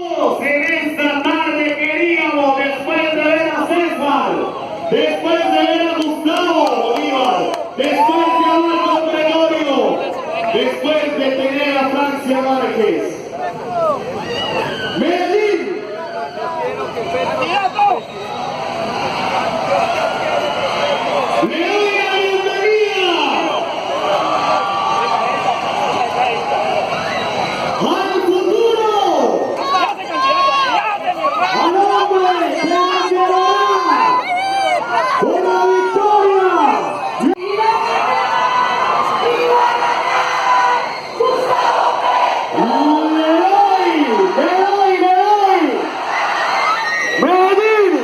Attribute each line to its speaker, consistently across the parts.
Speaker 1: En esta tarde queríamos, después de ver a César, después de ver a Gustavo Bolívar, después de hablar con Gregorio, después de tener a Francia Márquez, Medellín, le doy la bienvenida al futuro, al hombre que nos llevará una victoria. Medellín,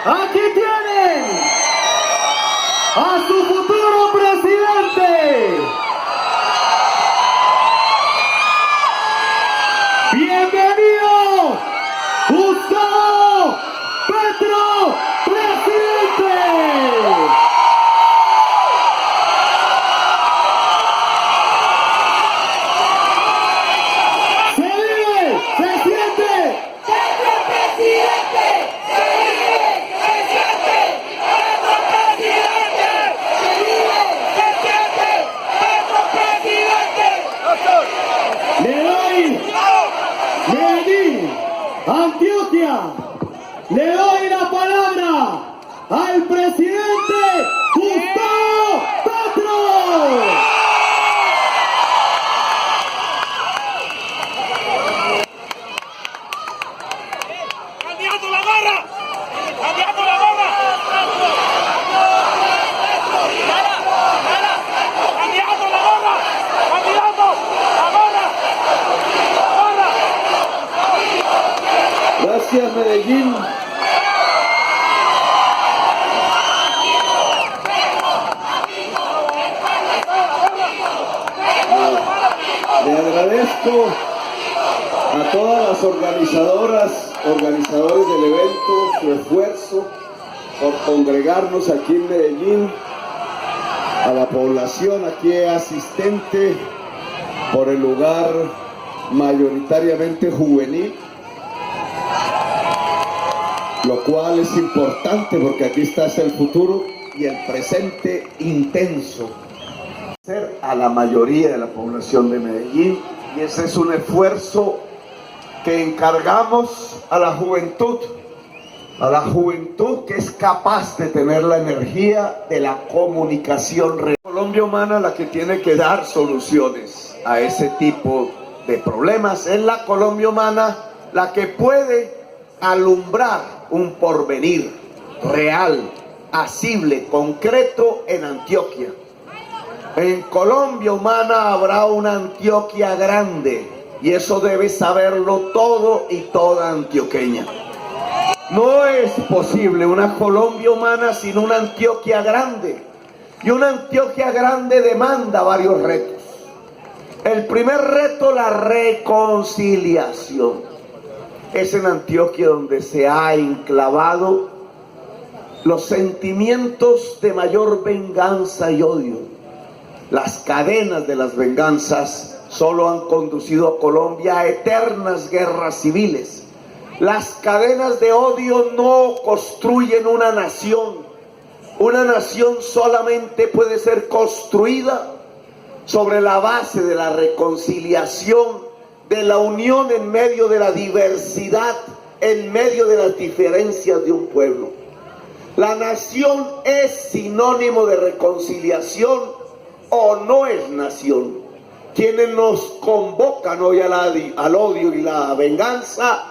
Speaker 1: aquí tienen a su futuro presidente. Bienvenido, Gustavo Petro, presidente. Se vive, se siente.
Speaker 2: ¡Petro presidente! ¡Se vive! ¡Se siente! ¡Petro presidente! ¡Se vive! ¡Se siente! ¡Petro presidente!
Speaker 1: Le doy Medellín, Antioquia, le doy la palabra al presidente Gustavo Petro.
Speaker 3: ¡Candidato la gorra! ¡Candidato la gorra! ¡Candidato la gorra! ¡Candidato la gorra!
Speaker 1: Gracias, Medellín. Le agradezco a todas las organizadores del evento, su esfuerzo por congregarnos aquí en Medellín, a la población aquí asistente por el lugar mayoritariamente juvenil, lo cual es importante porque aquí está el futuro y el presente intenso a la mayoría de la población de Medellín, y ese es un esfuerzo que encargamos a la juventud que es capaz de tener la energía de la comunicación real. Colombia Humana la que tiene que dar soluciones a ese tipo de problemas. Es la Colombia Humana la que puede alumbrar un porvenir real, asible, concreto en Antioquia. En Colombia Humana habrá una Antioquia grande, y eso debe saberlo todo y toda antioqueña. No es posible una Colombia Humana sin una Antioquia grande, y una Antioquia grande demanda varios retos. El primer reto, la reconciliación. Es en Antioquia donde se ha enclavado los sentimientos de mayor venganza y odio. Las cadenas de las venganzas solo han conducido a Colombia a eternas guerras civiles. Las cadenas de odio no construyen una nación. Una nación solamente puede ser construida sobre la base de la reconciliación, de la unión en medio de la diversidad, en medio de las diferencias de un pueblo. La nación es sinónimo de reconciliación o no es nación. Quienes nos convocan hoy al odio y la venganza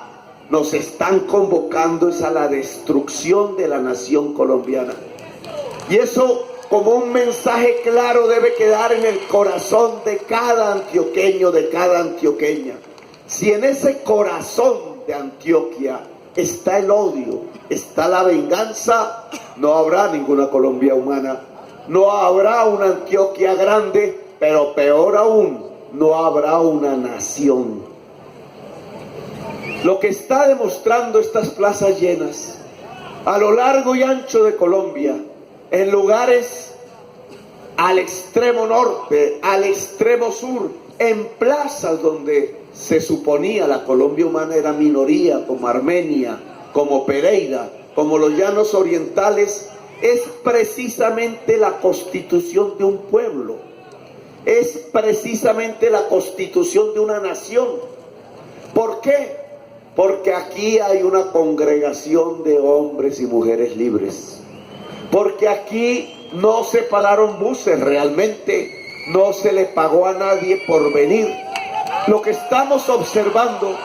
Speaker 1: nos están convocando es a la destrucción de la nación colombiana. Y eso, como un mensaje claro, debe quedar en el corazón de cada antioqueño, de cada antioqueña. Si en ese corazón de Antioquia está el odio, está la venganza, no habrá ninguna Colombia Humana. No habrá una Antioquia grande, pero peor aún, no habrá una nación. Lo que está demostrando estas plazas llenas a lo largo y ancho de Colombia, en lugares al extremo norte, al extremo sur, en plazas donde se suponía la Colombia humana era minoría, como Armenia, como Pereira, como los llanos orientales, es precisamente la constitución de un pueblo, es precisamente la constitución de una nación. ¿Por qué? Porque aquí hay una congregación de hombres y mujeres libres, porque aquí no se pararon buses, realmente no se le pagó a nadie por venir. Lo que estamos observando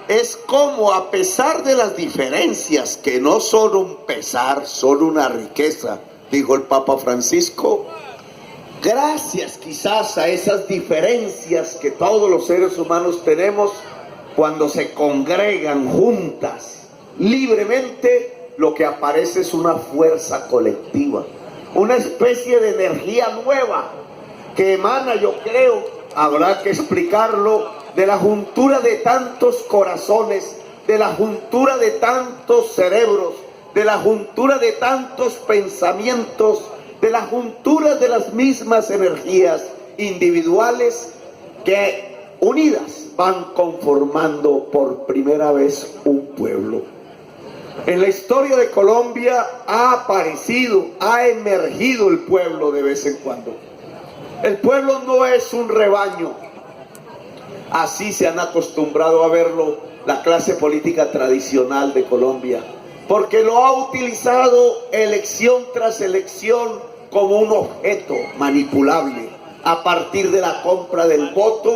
Speaker 1: es cómo, a pesar de las diferencias, que no son un pesar, son una riqueza, dijo el Papa Francisco, gracias quizás a esas diferencias que todos los seres humanos tenemos, cuando se congregan juntas libremente, lo que aparece es una fuerza colectiva, una especie de energía nueva que emana, yo creo, habrá que explicarlo, de la juntura de tantos corazones, de la juntura de tantos cerebros, de la juntura de tantos pensamientos, de la juntura de las mismas energías individuales que unidas van conformando por primera vez un pueblo. En la historia de Colombia ha aparecido, ha emergido el pueblo de vez en cuando. El pueblo no es un rebaño, así se han acostumbrado a verlo la clase política tradicional de Colombia, porque lo ha utilizado elección tras elección como un objeto manipulable. A partir de la compra del voto,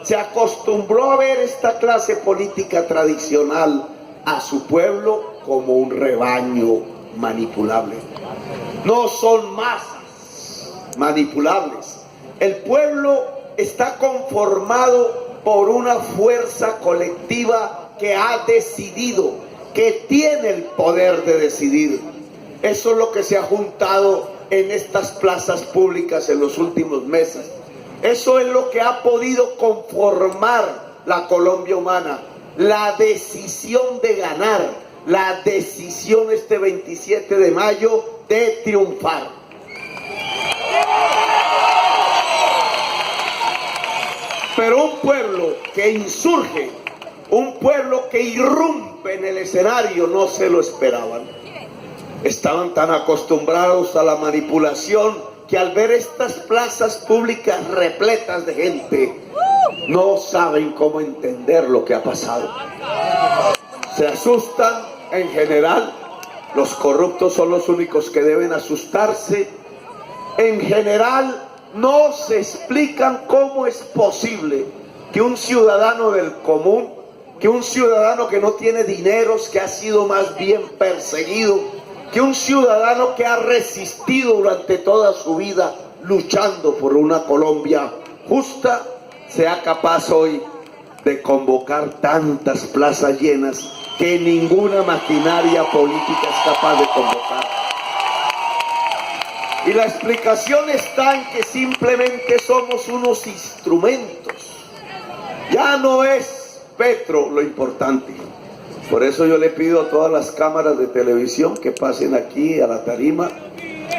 Speaker 1: se acostumbró a ver esta clase política tradicional a su pueblo como un rebaño manipulable. No son masas manipulables. El pueblo está conformado por una fuerza colectiva que ha decidido, que tiene el poder de decidir. Eso es lo que se ha juntado en estas plazas públicas en los últimos meses. Eso es lo que ha podido conformar la Colombia humana. La decisión de ganar, la decisión este 27 de mayo de triunfar. Pero un pueblo que insurge, un pueblo que irrumpe en el escenario, no se lo esperaban. Estaban tan acostumbrados a la manipulación que al ver estas plazas públicas repletas de gente, no saben cómo entender lo que ha pasado. Se asustan en general, los corruptos son los únicos que deben asustarse. En general, no se explican cómo es posible que un ciudadano del común, que un ciudadano que no tiene dineros, que ha sido más bien perseguido, que un ciudadano que ha resistido durante toda su vida luchando por una Colombia justa, sea capaz hoy de convocar tantas plazas llenas que ninguna maquinaria política es capaz de convocar. Y la explicación está en que simplemente somos unos instrumentos. Ya no es Petro lo importante. Por eso yo le pido a todas las cámaras de televisión que pasen aquí a la tarima,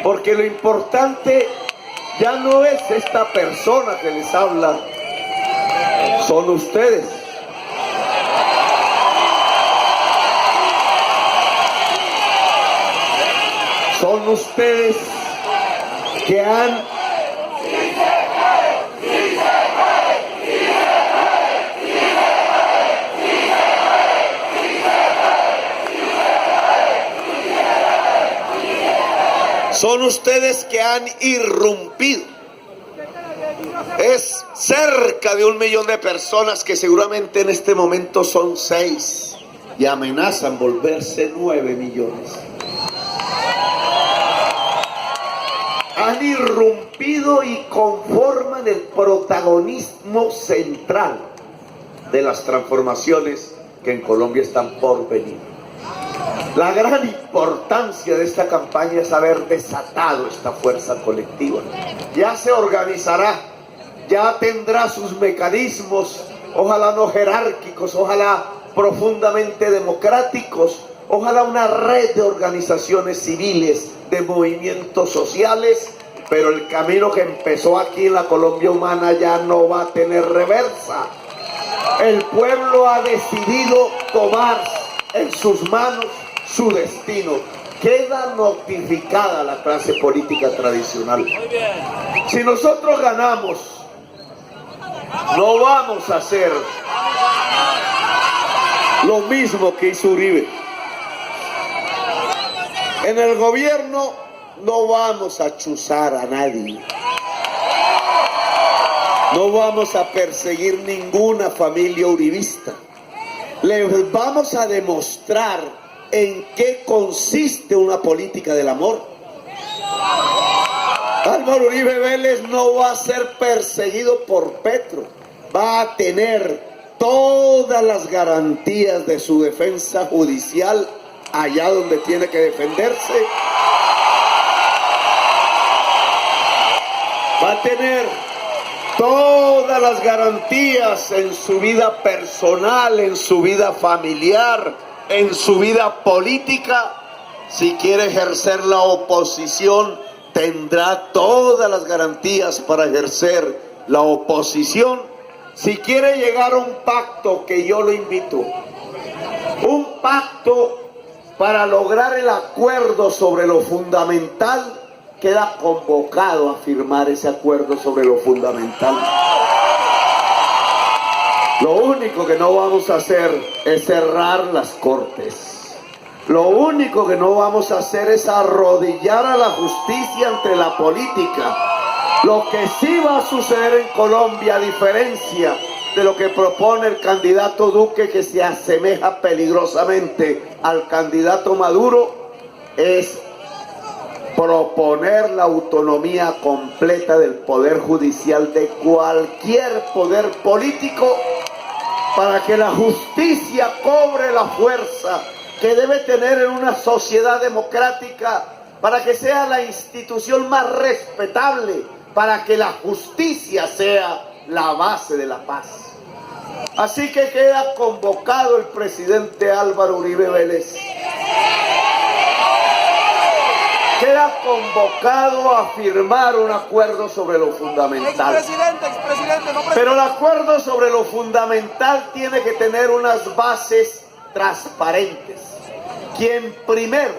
Speaker 1: porque lo importante ya no es esta persona que les habla, son ustedes. Son ustedes que han irrumpido. Es cerca de 1 millón de personas que seguramente en este momento son 6 y amenazan volverse 9 millones. Han irrumpido y conforman el protagonismo central de las transformaciones que en Colombia están por venir. La gran importancia de esta campaña es haber desatado esta fuerza colectiva. Ya se organizará, ya tendrá sus mecanismos ojalá no jerárquicos, ojalá profundamente democráticos, ojalá una red de organizaciones civiles, de movimientos sociales, pero el camino que empezó aquí en la Colombia humana ya no va a tener reversa. El pueblo ha decidido tomar en sus manos su destino. Queda notificada la clase política tradicional. Si nosotros ganamos, no vamos a hacer lo mismo que hizo Uribe. En el gobierno no vamos a chuzar a nadie. No vamos a perseguir ninguna familia uribista. Les vamos a demostrar en qué consiste una política del amor. Álvaro Uribe Vélez no va a ser perseguido por Petro. Va a tener todas las garantías de su defensa judicial allá donde tiene que defenderse. Va a tener todas las garantías en su vida personal, en su vida familiar, en su vida política. Si quiere ejercer la oposición, tendrá todas las garantías para ejercer la oposición. Si quiere llegar a un pacto, que yo lo invito, un pacto para lograr el acuerdo sobre lo fundamental, queda convocado a firmar ese acuerdo sobre lo fundamental. Lo único que no vamos a hacer es cerrar las cortes. Lo único que no vamos a hacer es arrodillar a la justicia ante la política. Lo que sí va a suceder en Colombia, a diferencia de lo que propone el candidato Duque, que se asemeja peligrosamente al candidato Maduro, es proponer la autonomía completa del poder judicial, de cualquier poder político, para que la justicia cobre la fuerza que debe tener en una sociedad democrática, para que sea la institución más respetable, para que la justicia sea la base de la paz. Así que queda convocado el presidente Álvaro Uribe Vélez. Queda convocado a firmar un acuerdo sobre lo fundamental.
Speaker 3: Expresidente, no
Speaker 1: Pero el acuerdo sobre lo fundamental tiene que tener unas bases transparentes. Quien primero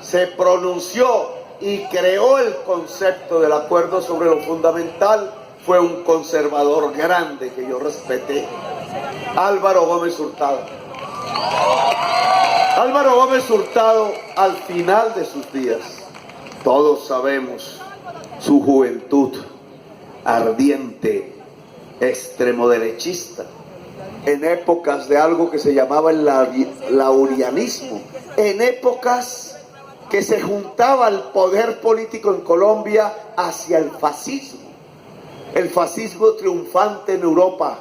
Speaker 1: se pronunció y creó el concepto del acuerdo sobre lo fundamental fue un conservador grande que yo respeté, Álvaro Gómez Hurtado. Álvaro Gómez Hurtado, al final de sus días, todos sabemos su juventud ardiente, extremoderechista, en épocas de algo que se llamaba el laurianismo, en épocas que se juntaba el poder político en Colombia hacia el fascismo triunfante en Europa,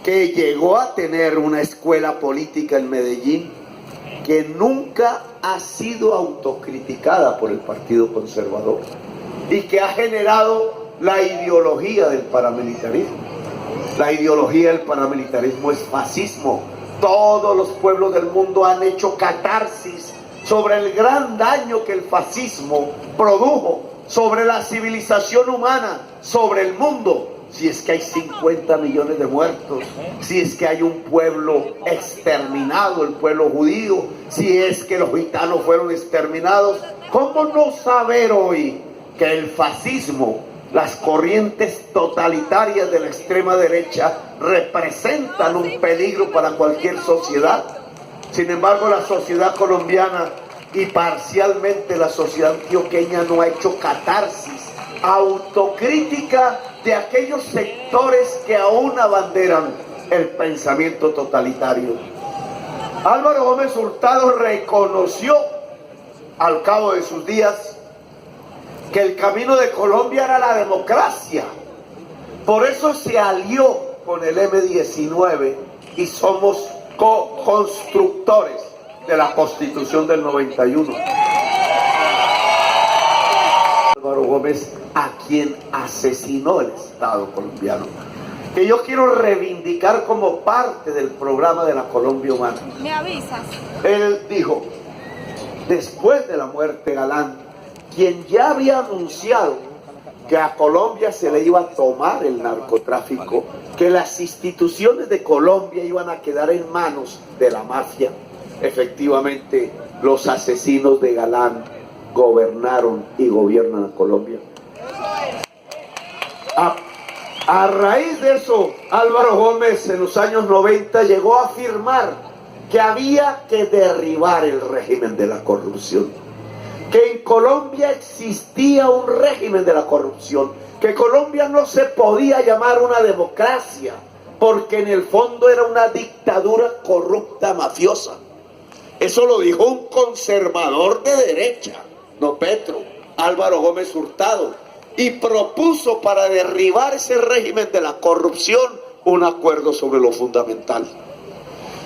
Speaker 1: que llegó a tener una escuela política en Medellín, que nunca ha sido autocriticada por el Partido Conservador y que ha generado la ideología del paramilitarismo. La ideología del paramilitarismo es fascismo. Todos los pueblos del mundo han hecho catarsis sobre el gran daño que el fascismo produjo sobre la civilización humana, sobre el mundo. Si es que hay 50 millones de muertos, si es que hay un pueblo exterminado, el pueblo judío, si es que los gitanos fueron exterminados, ¿cómo no saber hoy que el fascismo, las corrientes totalitarias de la extrema derecha representan un peligro para cualquier sociedad? Sin embargo, la sociedad colombiana y parcialmente la sociedad antioqueña no ha hecho catarsis, autocrítica de aquellos sectores que aún abanderan el pensamiento totalitario. Álvaro Gómez Hurtado reconoció al cabo de sus días que el camino de Colombia era la democracia. Por eso se alió con el M-19 y somos co-constructores de la Constitución del 91. Álvaro Gómez, a quien asesinó el Estado colombiano. que yo quiero reivindicar como parte del programa de la Colombia Humana.
Speaker 2: ¿Me avisas?
Speaker 1: Él dijo, después de la muerte de Galán, quien ya había anunciado que a Colombia se le iba a tomar el narcotráfico, que las instituciones de Colombia iban a quedar en manos de la mafia. Efectivamente, los asesinos de Galán gobernaron y gobiernan a Colombia. A raíz de eso, Álvaro Gómez en los años 90 llegó a afirmar que había que derribar el régimen de la corrupción, que en Colombia existía un régimen de la corrupción, que Colombia no se podía llamar una democracia, porque en el fondo era una dictadura corrupta, mafiosa. Eso lo dijo un conservador de derecha, no Petro, Álvaro Gómez Hurtado, y propuso para derribar ese régimen de la corrupción un acuerdo sobre lo fundamental.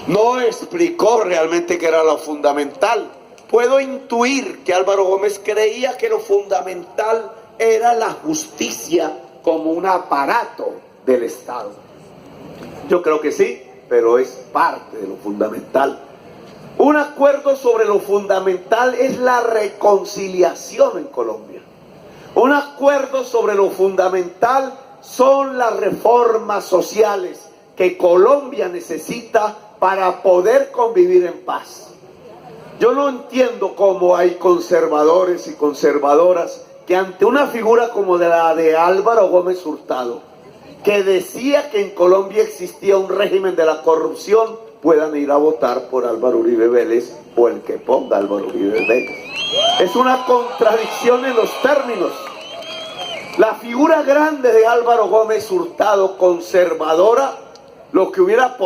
Speaker 1: No explicó realmente qué era lo fundamental. Puedo intuir que Álvaro Gómez creía que lo fundamental era la justicia como un aparato del Estado. Yo creo que sí, pero es parte de lo fundamental. Un acuerdo sobre lo fundamental es la reconciliación en Colombia. Un acuerdo sobre lo fundamental son las reformas sociales que Colombia necesita para poder convivir en paz. Yo no entiendo cómo hay conservadores y conservadoras que ante una figura como la de Álvaro Gómez Hurtado, que decía que en Colombia existía un régimen de la corrupción, puedan ir a votar por Álvaro Uribe Vélez o el que ponga Álvaro Uribe Vélez. Es una contradicción en los términos. La figura grande de Álvaro Gómez Hurtado, conservadora, lo que hubiera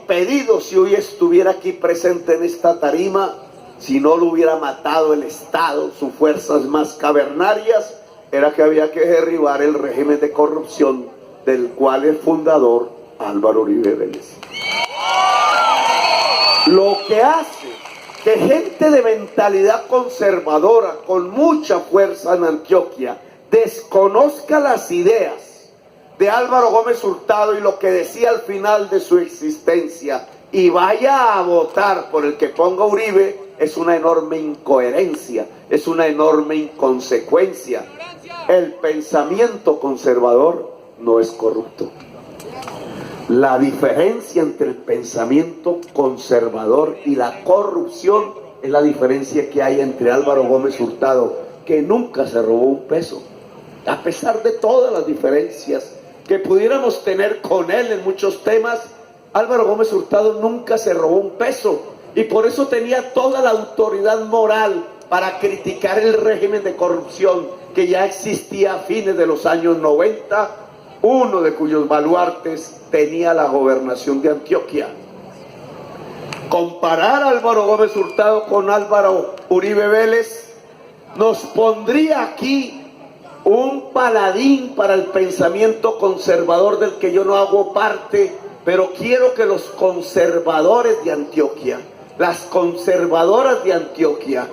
Speaker 1: pedido si hoy estuviera aquí presente en esta tarima, si no lo hubiera matado el Estado, sus fuerzas más cavernarias, era que había que derribar el régimen de corrupción del cual es fundador Álvaro Uribe Vélez. Lo que hace que gente de mentalidad conservadora, con mucha fuerza en Antioquia, desconozca las ideas de Álvaro Gómez Hurtado y lo que decía al final de su existencia y vaya a votar por el que ponga Uribe, es una enorme incoherencia, es una enorme inconsecuencia. El pensamiento conservador no es corrupto. La diferencia entre el pensamiento conservador y la corrupción es la diferencia que hay entre Álvaro Gómez Hurtado, que nunca se robó un peso, a pesar de todas las diferencias que pudiéramos tener con él en muchos temas. Álvaro Gómez Hurtado nunca se robó un peso y por eso tenía toda la autoridad moral para criticar el régimen de corrupción que ya existía a fines de los años 90, uno de cuyos baluartes tenía la gobernación de Antioquia. Comparar a Álvaro Gómez Hurtado con Álvaro Uribe Vélez nos pondría aquí un paladín para el pensamiento conservador del que yo no hago parte, pero quiero que los conservadores de Antioquia, las conservadoras de Antioquia,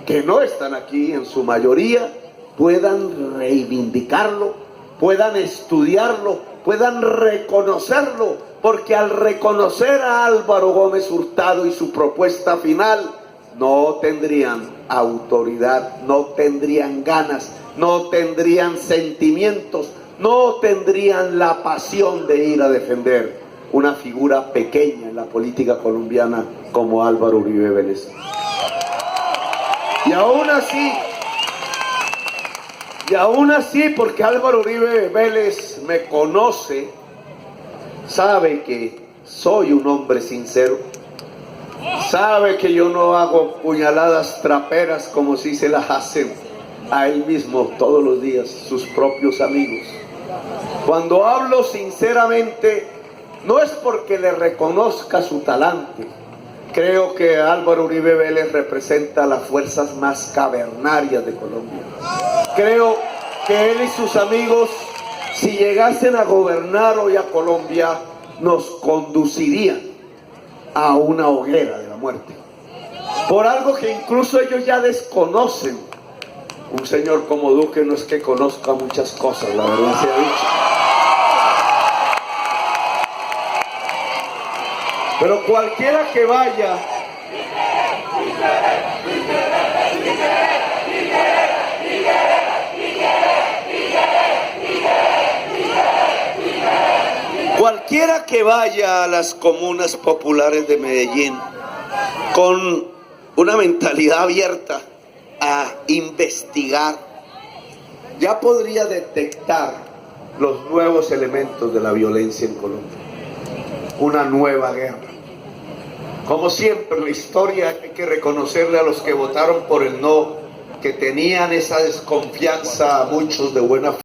Speaker 1: que no están aquí en su mayoría, puedan reivindicarlo, puedan estudiarlo, puedan reconocerlo, porque al reconocer a Álvaro Gómez Hurtado y su propuesta final, no tendrían autoridad, no tendrían ganas, no tendrían sentimientos, no tendrían la pasión de ir a defender una figura pequeña en la política colombiana como Álvaro Uribe Vélez. Y aún así, porque Álvaro Uribe Vélez me conoce, sabe que soy un hombre sincero, sabe que yo no hago puñaladas traperas como si se las hacen a él mismo todos los días sus propios amigos. Cuando hablo sinceramente, no es porque le reconozca su talante. Creo que Álvaro Uribe Vélez representa las fuerzas más cavernarias de Colombia. Creo que él y sus amigos, si llegasen a gobernar hoy a Colombia, nos conducirían a una hoguera de la muerte. Por algo que incluso ellos ya desconocen. Un señor como Duque no es que conozca muchas cosas, la verdad sea dicha. Pero cualquiera que vaya, cualquiera que vaya a las comunas populares de Medellín con una mentalidad abierta a investigar, ya podría detectar los nuevos elementos de la violencia en Colombia. Una nueva guerra. Como siempre en la historia, hay que reconocerle a los que votaron por el no, que tenían esa desconfianza, a muchos de buena fe.